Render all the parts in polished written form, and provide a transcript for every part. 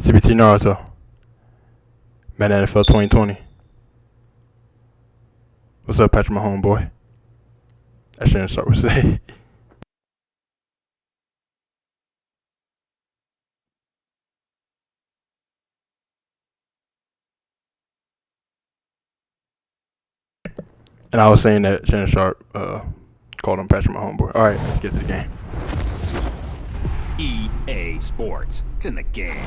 CBT Naruto. Madden NFL 2020. What's up, Patrick Mahomes, boy? I shouldn't start with say. And I was saying that Shannon Sharp called him Patrick Mahomes, boy. All right, let's get to the game. EA Sports. It's in the game.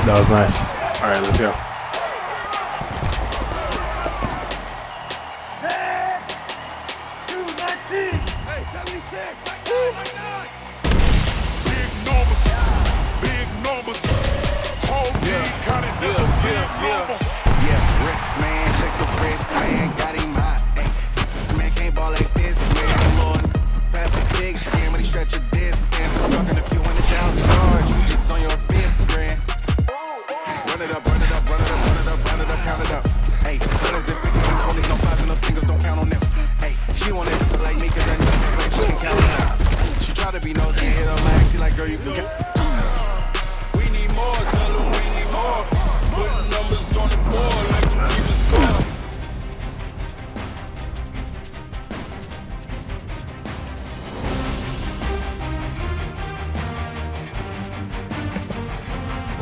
That was nice. All right, let's go.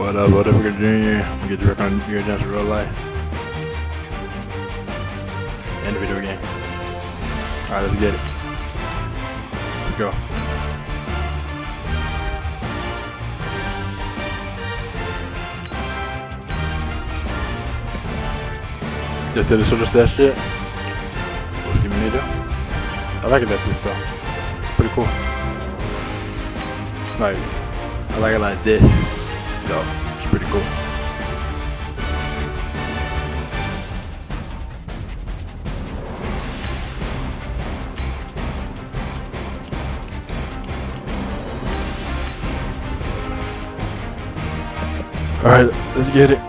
What up, Jr.? We'll get you back on your dance in real life. And the video game. Alright, let's get it. Let's go. Just did the sort of that shit. We'll see what they do. I like it like this though. Pretty cool. Like, I like it like this. Yo, it's pretty cool. Alright, let's get it.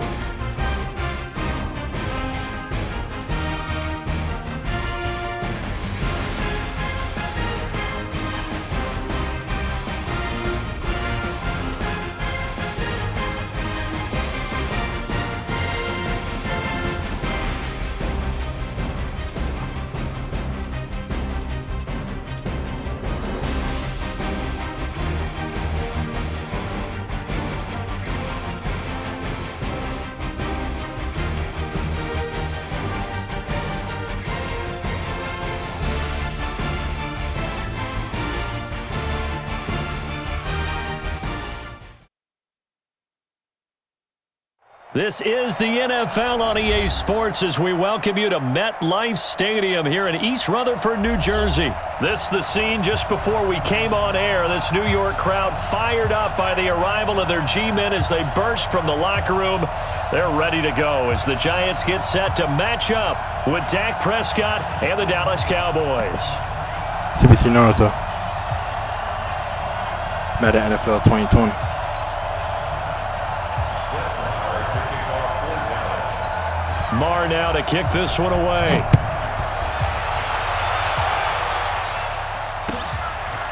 This is the NFL on EA Sports as we welcome you to MetLife Stadium here in East Rutherford, New Jersey. This is the scene just before we came on air. This New York crowd fired up by the arrival of their G-men as they burst from the locker room. They're ready to go as the Giants get set to match up with Dak Prescott and the Dallas Cowboys. CBT Naruto. Madden NFL 2020. Marr now to kick this one away.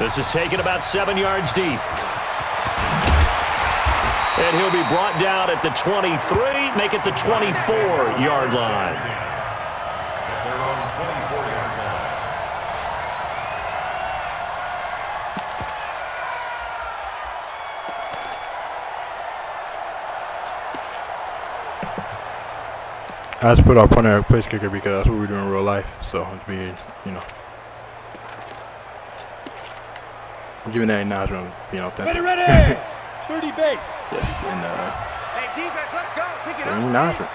This is taken about 7 yards deep. And he'll be brought down at the 23, make it the 24-yard line. I just put our punter at place kicker because that's what we do in real life. So it's being, giving that acknowledgement, being authentic. Ready! 30 base. Yes, and Hey, defense, let's go. Pick it being up. nothing.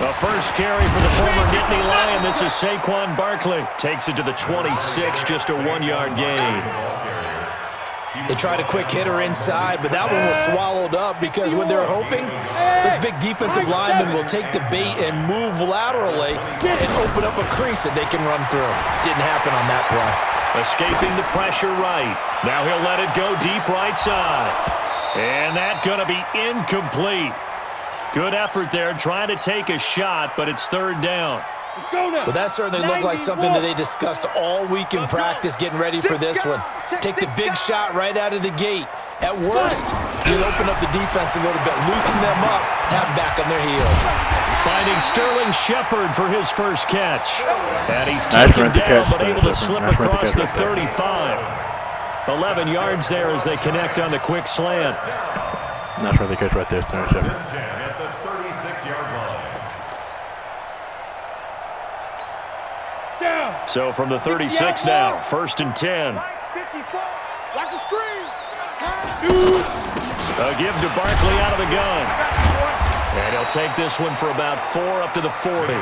The first carry for the former Nittany Lion. This is Saquon Barkley. Takes it to the 26, just a 1-yard gain. They tried a quick hitter inside, but that one was swallowed up because what they're hoping, this big defensive lineman will take the bait and move laterally and open up a crease that they can run through. Didn't happen on that play. Escaping the pressure right. Now he'll let it go deep right side. And that's going to be incomplete. Good effort there, trying to take a shot, but it's third down. Let's go now. Well, that certainly looked like something that they discussed all week in practice getting ready for this one. Take the big shot right out of the gate. At worst, you'll open up the defense a little bit, loosen them up, have them back on their heels. Finding Sterling Shepard for his first catch. And he's taken down, but able to slip across the 35. 11 yards there as they connect on the quick slant. Nice run the catch right there, Sterling Shepard. At the 36-yard line. So from the 36 now, 1st and 10. 54. Watch the screen. A give to Barkley out of the gun. And he'll take this one for about 4 up to the 40.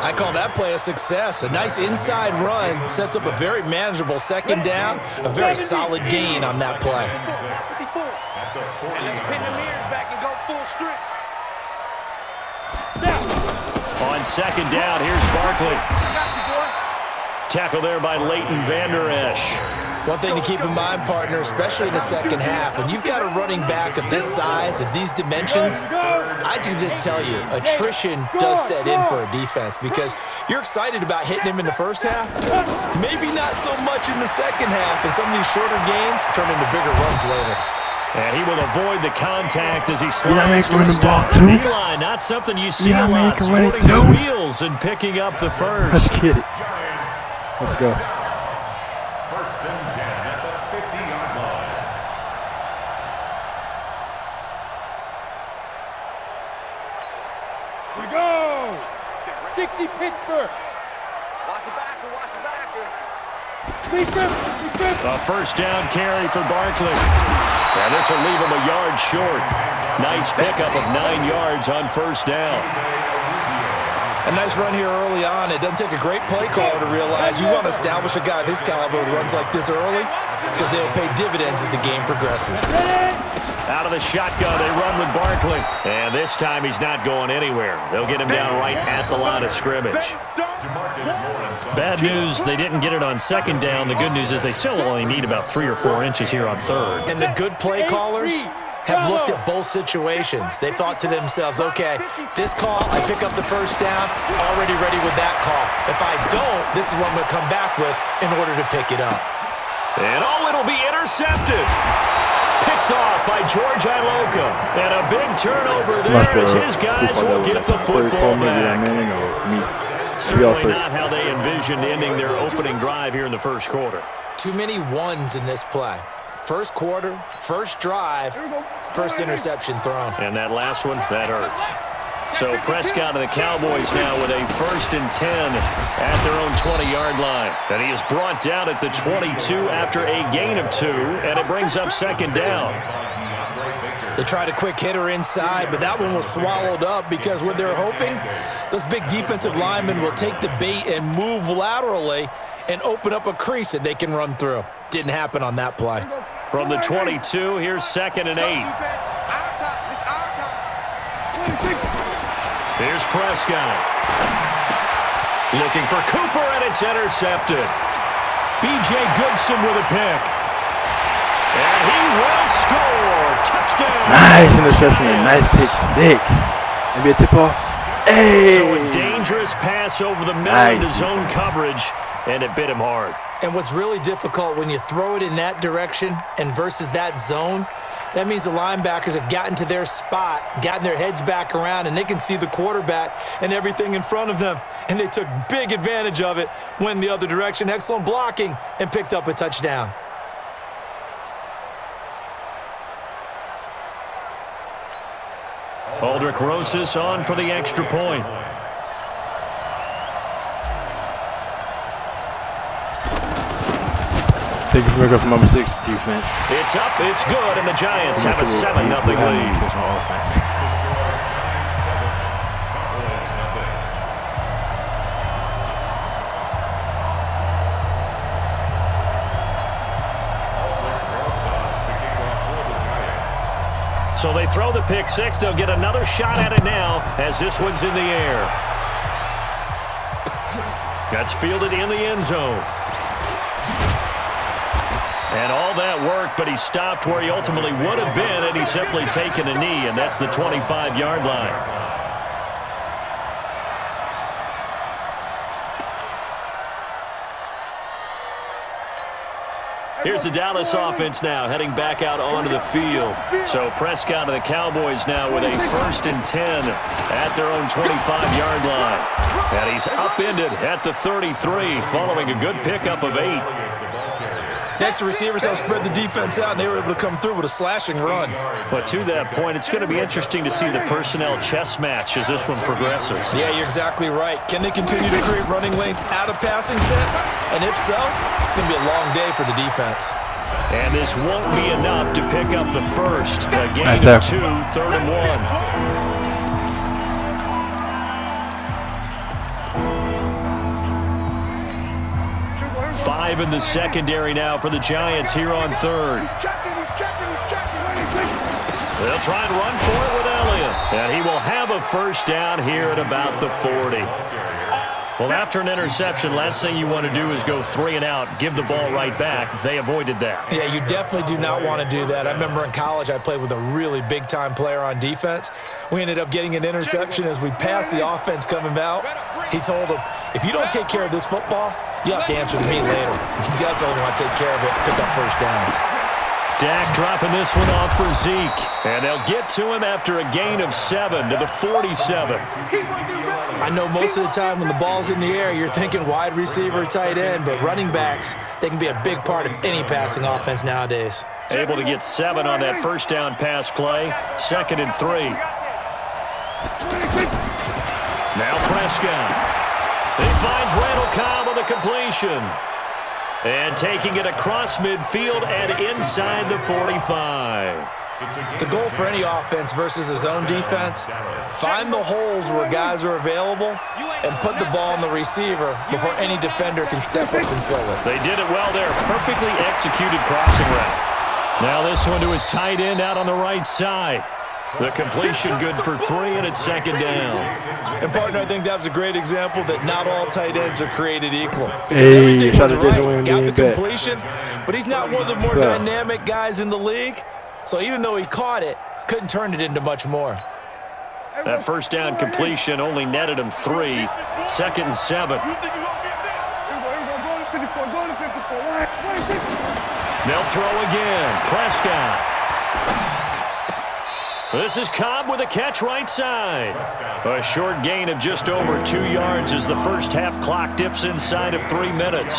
I call that play a success. A nice inside run sets up a very manageable second down, a very solid gain on that play. 54. And let's pin the mirrors back and go full strip. On second down, here's Barkley. Got you, boy. Tackle there by Leighton Vander Esch. One thing to keep in mind, partner, especially in the second half, when you've got a running back of this size, of these dimensions, I can just tell you, attrition does set in for a defense because you're excited about hitting him in the first half, maybe not so much in the second half, and some of these shorter gains turn into bigger runs later. And he will avoid the contact as he slides to running his the ball start. too? Line, not something you see Yeah, a lot. make it running Sporting the too? wheels and picking up the first. Let's get it. Let's go. First and 10 at the 50-yard line. We go. 60 Pittsburgh. Watch the backer. Watch the backer. A first down carry for Barkley. And this will leave him a yard short. Nice pickup of 9 yards on first down. A nice run here early on. It doesn't take a great play caller to realize you want to establish a guy of his caliber with runs like this early because they'll pay dividends as the game progresses. Out of the shotgun, they run with Barkley. And this time he's not going anywhere. They'll get him down right at the line of scrimmage. Bad news, they didn't get it on second down. The good news is they still only need about 3 or 4 inches here on third. And the good play callers have looked at both situations. They thought to themselves, okay, this call, I pick up the first down, already ready with that call. If I don't, this is what I'm going to come back with in order to pick it up. And it'll be intercepted. Picked off by George Iloka. And a big turnover there as his guys will get the football back. Certainly not how they envisioned ending their opening drive here in the first quarter. Too many ones in this play. First quarter, first drive, first interception thrown. And that last one, that hurts. So Prescott and the Cowboys now with a 1st and 10 at their own 20-yard line. And he is brought down at the 22 after a gain of 2, and it brings up second down. They tried a quick hitter inside, but that one was swallowed up because what they're hoping, those big defensive linemen will take the bait and move laterally and open up a crease that they can run through. Didn't happen on that play. From the 22, here's 2nd and 8. Here's Prescott. Looking for Cooper, and it's intercepted. B.J. Goodson with a pick. And he will score. Touchdown. Nice interception and nice pick six. Maybe a tip-off. Hey! So a dangerous pass over the middle into zone coverage, and it bit him hard. And what's really difficult when you throw it in that direction and versus that zone, that means the linebackers have gotten to their spot, gotten their heads back around, and they can see the quarterback and everything in front of them. And they took big advantage of it, went the other direction, excellent blocking, and picked up a touchdown. Aldrick Rosas on for the extra point. Take it from from number 6 defense. It's up, it's good, and the Giants have a 7-0 lead. So they throw the pick six. They'll get another shot at it now as this one's in the air. That's fielded in the end zone. And all that worked, but he stopped where he ultimately would have been, and he's simply taken a knee, and that's the 25-yard line. Here's the Dallas offense now heading back out onto the field. So Prescott and the Cowboys now with a 1st and 10 at their own 25-yard line. And he's upended at the 33 following a good pickup of 8. Next, the receivers helped spread the defense out, and they were able to come through with a slashing run. But to that point, it's going to be interesting to see the personnel chess match as this one progresses. Yeah, you're exactly right. Can they continue to create running lanes out of passing sets? And if so, it's going to be a long day for the defense. And this won't be enough to pick up the first. A gain of 2, 3rd and 1. 5 in the secondary now for the Giants here on 3rd. They'll try and run for it with Elliott. And he will have a first down here at about the 40. Well, after an interception, last thing you want to do is go 3 and out, give the ball right back. They avoided that. Yeah, you definitely do not want to do that. I remember in college I played with a really big-time player on defense. We ended up getting an interception as we passed the offense coming out. He told him, if you don't take care of this football, you have to answer to me later. You definitely want to take care of it, pick up first downs. Dak dropping this one off for Zeke. And they'll get to him after a gain of 7 to the 47. I know most of the time when the ball's in the air, you're thinking wide receiver, tight end, but running backs, they can be a big part of any passing offense nowadays. Able to get 7 on that first down pass play. 2nd and 3. Now Prescott. He finds Randall Cobb on the completion. And taking it across midfield and inside the 45. The goal for any offense versus a zone defense, find the holes where guys are available and put the ball on the receiver before any defender can step up and fill it. They did it well there. Perfectly executed crossing route. Now this one to his tight end out on the right side. The completion good for 3, and it's 2nd down. And, partner, I think that was a great example that not all tight ends are created equal. Hey, everything was right, got the back. completion, but he's not one of the more dynamic guys in the league. So even though he caught it, couldn't turn it into much more. That first down completion only netted him 3. 2nd and 7. They'll throw again. Prescott. This is Cobb with a catch right side. A short gain of just over 2 yards as the first half clock dips inside of 3 minutes.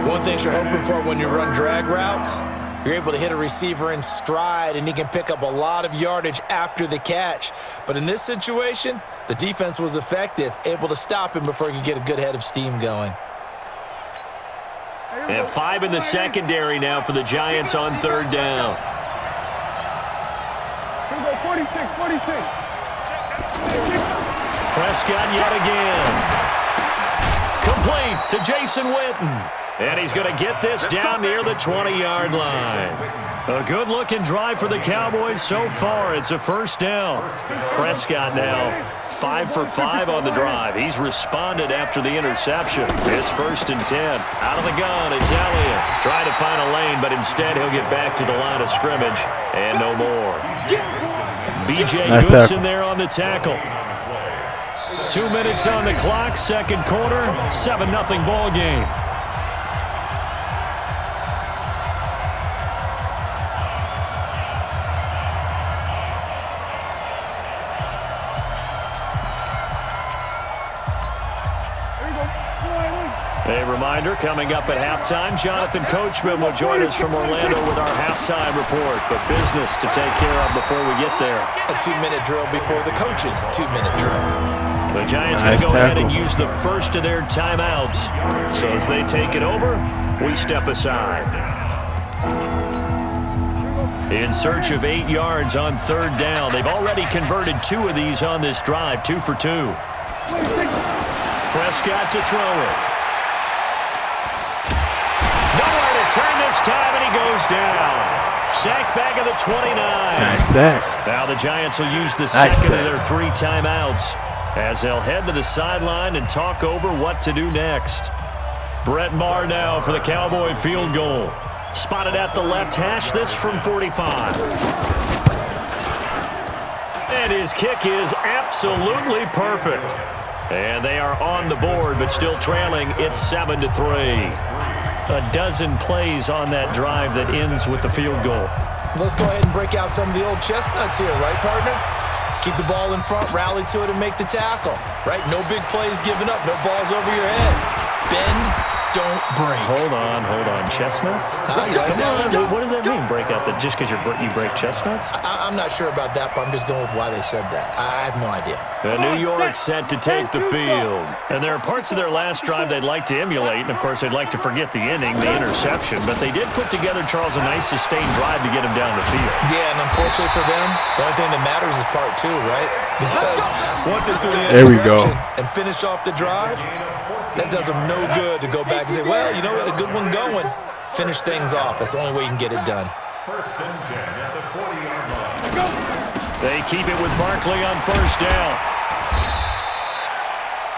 One thing you're hoping for when you run drag routes, you're able to hit a receiver in stride and he can pick up a lot of yardage after the catch. But in this situation, the defense was effective, able to stop him before he could get a good head of steam going. And 5 in the secondary now for the Giants on 3rd down. 46. Prescott yet again. Complete to Jason Witten. And he's going to get this down near the 20-yard line. A good-looking drive for the Cowboys so far. It's a first down. Prescott now 5 for 5 on the drive. He's responded after the interception. It's 1st and 10. Out of the gun, it's Elliott. Trying to find a lane, but instead he'll get back to the line of scrimmage and no more. B.J. Nice Goodson tackle. there on the tackle. 2 minutes on the clock, second quarter, 7-0 ball game. A reminder, coming up at halftime, Jonathan Coachman will join us from Orlando with our halftime report. But business to take care of before we get there. A 2-minute drill before the coach's 2-minute drill. The Giants Nice going to go ahead and tackle. use the first of their timeouts. So as they take it over, we step aside. In search of 8 yards on 3rd down. They've already converted 2 of these on this drive, 2 for 2. Prescott to throw it. Nowhere to turn this time, and he goes down. Sack back of the 29. Nice sack. Now the Giants will use the Nice second of sack. their 3 timeouts as they'll head to the sideline and talk over what to do next. Brett Maher now for the Cowboy field goal. Spotted at the left hash, this from 45. And his kick is absolutely perfect. And they are on the board, but still trailing. It's 7-3. A dozen plays on that drive that ends with the field goal. Let's go ahead and break out some of the old chestnuts here, right, partner? Keep the ball in front, rally to it, and make the tackle, right? No big plays given up, no balls over your head. Bend, don't break. Hold on. Chestnuts? You like Come that on, one? what does that mean, break out? That just because you break chestnuts? I'm not sure about that, but I'm just going with why they said that. I have no idea. The New York set to take the field. And there are parts of their last drive they'd like to emulate, and of course they'd like to forget the inning, the interception, but they did put together, Charles, a nice sustained drive to get him down the field. Yeah, and unfortunately for them, the only thing that matters is part 2, right? Because once they do the There we go. interception and finish off the drive, that does them no good to go back and say, well, you know, we had a good one going. Finish things off. That's the only way you can get it done. 1st and 10 at the 40-yard line. They keep it with Barkley on 1st down.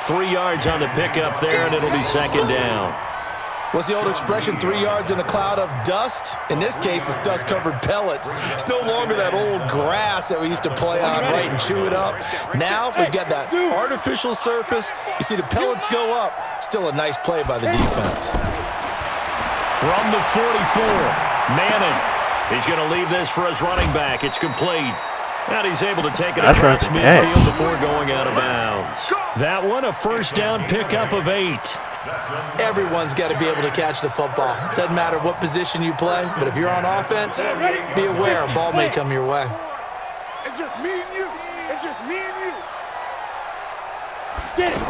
3 yards on the pickup there, and it'll be 2nd down. What's the old expression, 3 yards in a cloud of dust? In this case, it's dust-covered pellets. It's no longer that old grass that we used to play on, right, and chew it up. Now we've got that artificial surface. You see the pellets go up. Still a nice play by the defense. From the 44, Manning. He's going to leave this for his running back. It's complete. And he's able to take it That's across right, the catch. midfield before going out of bounds. That one, a 1st down pickup of 8. Everyone's got to be able to catch the football. Doesn't matter what position you play, but if you're on offense, be aware a ball may come your way. It's just me and you. It's just me and you. Get it.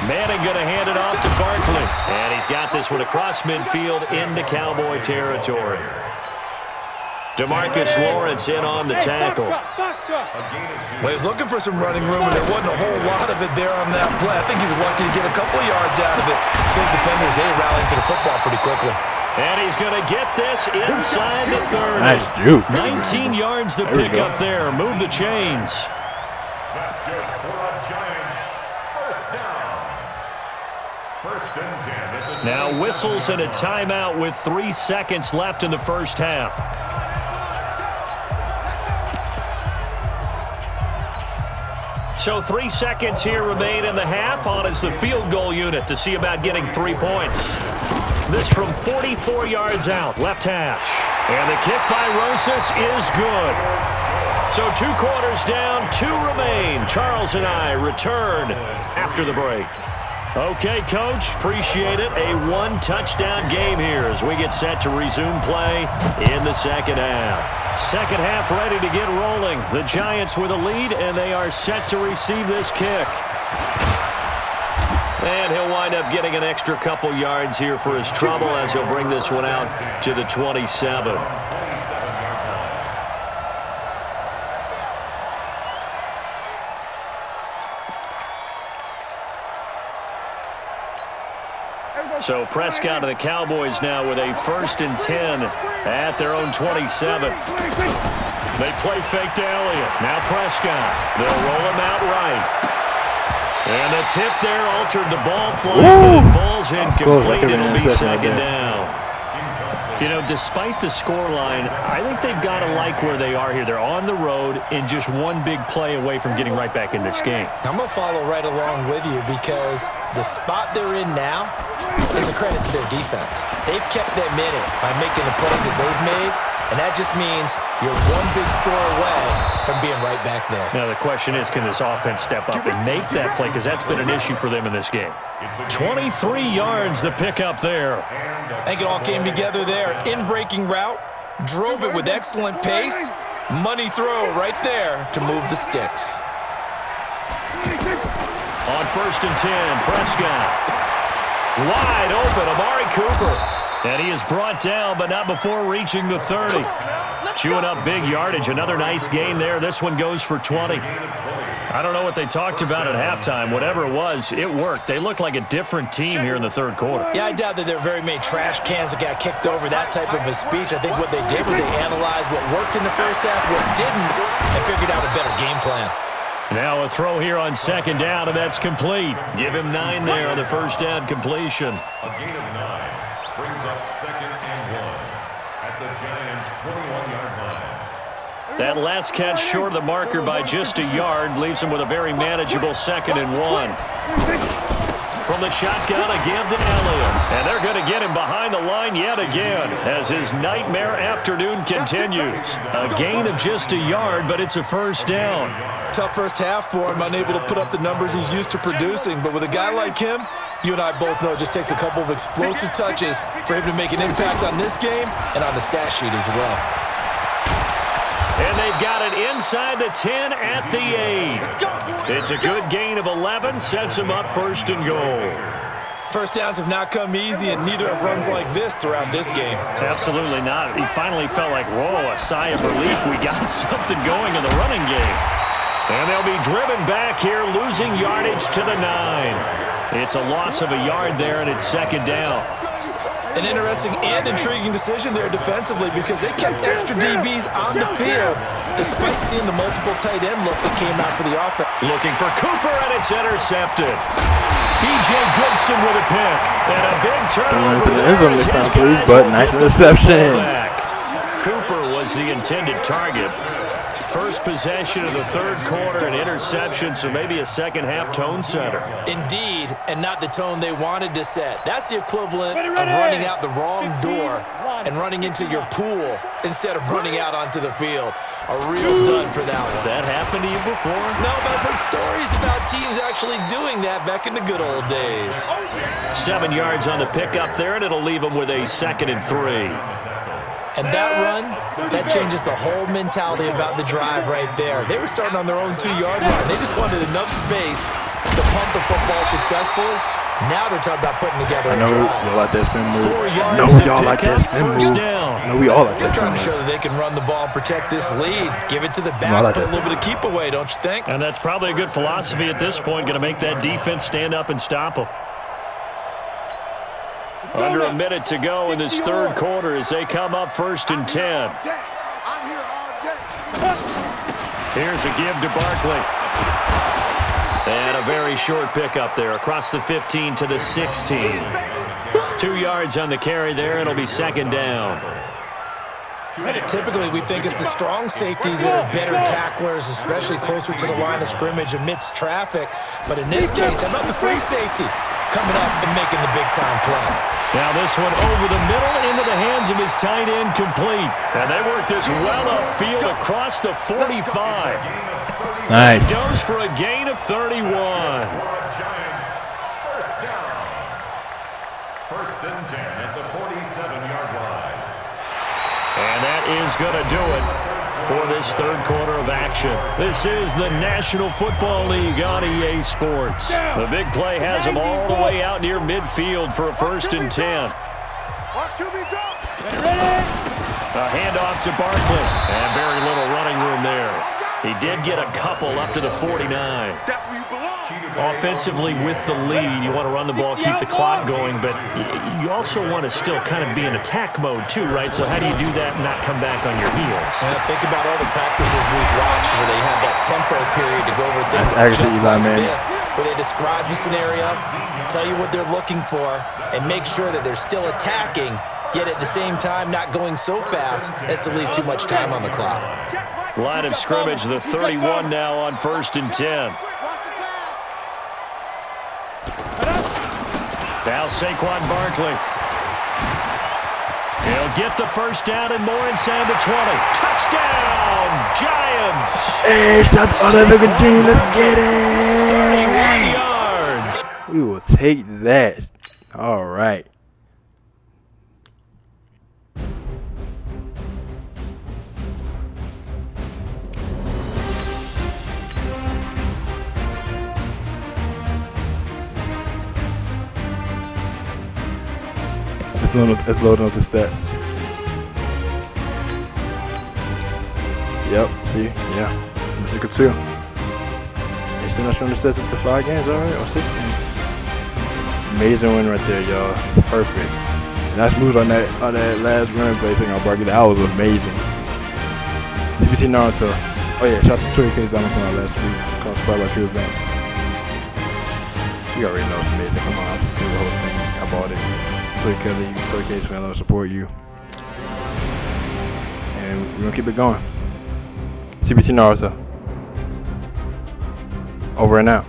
Manning going to hand it off to Barkley. And he's got this one across midfield into Cowboy territory. DeMarcus Lawrence in on the tackle. Box drop. Well, he was looking for some running room, and there wasn't a whole lot of it there on that play. I think he was lucky to get a couple of yards out of it. Since defenders, they rallied to the football pretty quickly. And he's going to get this inside the 30. Nice juke. 19 yards the There we pick go. up there. Move the chains. That's good for the Giants. 1st down. 1st and 10 at the Now 27. whistles and a timeout with 3 seconds left in the first half. So 3 seconds here remain in the half. On is the field goal unit to see about getting 3 points. This from 44 yards out, left hash. And the kick by Rosas is good. So 2 quarters down, 2 remain. Charles and I return after the break. Okay, Coach, appreciate it. A 1-touchdown game here as we get set to resume play in the second half. Second half ready to get rolling. The Giants with a lead, and they are set to receive this kick. And he'll wind up getting an extra couple yards here for his trouble as he'll bring this one out to the 27. So Prescott and the Cowboys now with a 1st and 10 at their own 27. They play fake to Elliott. Now Prescott. They'll roll him out right. And the tip there altered the ball flight, but it falls incomplete. It'll be second down. You know, despite the scoreline, I think they've got to like where they are here. They're on the road and just one big play away from getting right back in this game. I'm going to follow right along with you because the spot they're in now is a credit to their defense. They've kept them in it by making the plays that they've made, and that just means you're one big score away from being right back there. Now, the question is, can this offense step up and make that play? Because that's been an issue for them in this game. 23 yards the pickup there. I think it all came together there. In-breaking route, drove it with excellent pace. Money throw right there to move the sticks. On 1st and 10, Prescott. Wide open, Amari Cooper. And he is brought down, but not before reaching the 30. Chewing up big yardage. Another nice gain there. This one goes for 20. I don't know what they talked about at halftime. Whatever it was, it worked. They look like a different team here in the third quarter. Yeah, I doubt that there are very many trash cans that got kicked over, that type of a speech. I think what they did was they analyzed what worked in the first half, what didn't, and figured out a better game plan. Now a throw here on second down, and that's complete. Give him 9 there on the first down completion. A gain of 9 brings up 2nd and 1 at the Giants' 21-yard line. That last catch short of the marker by just a yard leaves him with a very manageable 2nd and 1. From the shotgun, a give to Elliott. And they're going to get him behind the line yet again as his nightmare afternoon continues. A gain of just a yard, but it's a first down. Tough first half for him, unable to put up the numbers he's used to producing. But with a guy like him, you and I both know it just takes a couple of explosive touches for him to make an impact on this game and on the stat sheet as well. And they've got it inside the 10 at the 8. It's a good gain of 11, sets them up 1st and goal. First downs have not come easy, and neither have runs like this throughout this game. Absolutely not. He finally felt like, whoa, a sigh of relief. We got something going in the running game. And they'll be driven back here, losing yardage to the 9. It's a loss of a yard there, and it's 2nd down. An interesting and intriguing decision there defensively because they kept extra DBs on the field despite seeing the multiple tight end look that came out for the offense. Looking for Cooper, and it's intercepted. B.J. Goodson with a pick. And a big turnover. To the end zone this time, please, but nice interception. Cooper was the intended target. First possession of the third quarter, an interception, so maybe a second-half tone setter. Indeed, and not the tone they wanted to set. That's the equivalent of running out the wrong door and running into your pool instead of running out onto the field. A real dud for that one. Has that happened to you before? No, but I've heard stories about teams actually doing that back in the good old days. 7 yards on the pickup there, and it'll leave them with a 2nd and 3. And that run, that changes the whole mentality about the drive right there. They were starting on their own 2-yard line. They just wanted enough space to pump the football successfully. Now they're talking about putting together a drive. Y'all like that spin move. 4 yards. No, y'all like that spin move. No, we all like They're that trying to spin show move. that they can run the ball and protect this lead. Give it to the backs, like put a that. little bit of keep away, don't you think? And that's probably a good philosophy at this point, going to make that defense stand up and stop them. Under a minute to go in this third quarter as they come up 1st and 10. Here's a give to Barkley. And a very short pickup there across the 15 to the 16. 2 yards on the carry there. It'll be 2nd down. Typically, we think it's the strong safeties that are better tacklers, especially closer to the line of scrimmage amidst traffic. But in this case, how about the free safety coming up and making the big-time play? Now this one over the middle into the hands of his tight end, complete. And they work this well upfield across the 45. Nice. Goes for a gain of 31. Giants, first down. 1st and 10 at the 47-yard line. And that is going to do it for this third quarter of action. This is the National Football League on EA Sports. The big play has them all the way out near midfield for a 1st and 10. A handoff to Barkley. And very little running room there. He did get a couple up to the 49. Offensively with the lead, you want to run the ball, keep the clock going, but you also want to still kind of be in attack mode too, right? So how do you do that and not come back on your heels? Think about all the practices we've watched where they have that tempo period to go over things actually just like man. this, where they describe the scenario, tell you what they're looking for, and make sure that they're still attacking, yet at the same time not going so fast as to leave too much time on the clock. Line of scrimmage, the 31 now on 1st and 10. Now Saquon Barkley. He'll get the first down and more inside the 20. Touchdown, Giants! Hey, shot on that nigga G. Let's get it! 31 yards. We will take that. All right. It's loading up the stats. Yep, see? Yeah. That's a good too. They still not showing the stats after 5 games, alright? Or 6 games. Amazing win right there, y'all. Perfect. Nice moves on that last run play thing on Barkley. That was amazing. TBT Naruto. Oh yeah, shout out to Troy Case on last week. Called Spark by True Events. You already know it's amazing. Come on, I'll just do the whole thing. I bought it. Troy Kelly, Troy Case fan, I'll support you. And we're gonna keep it going. CBT Naruto. Over and out.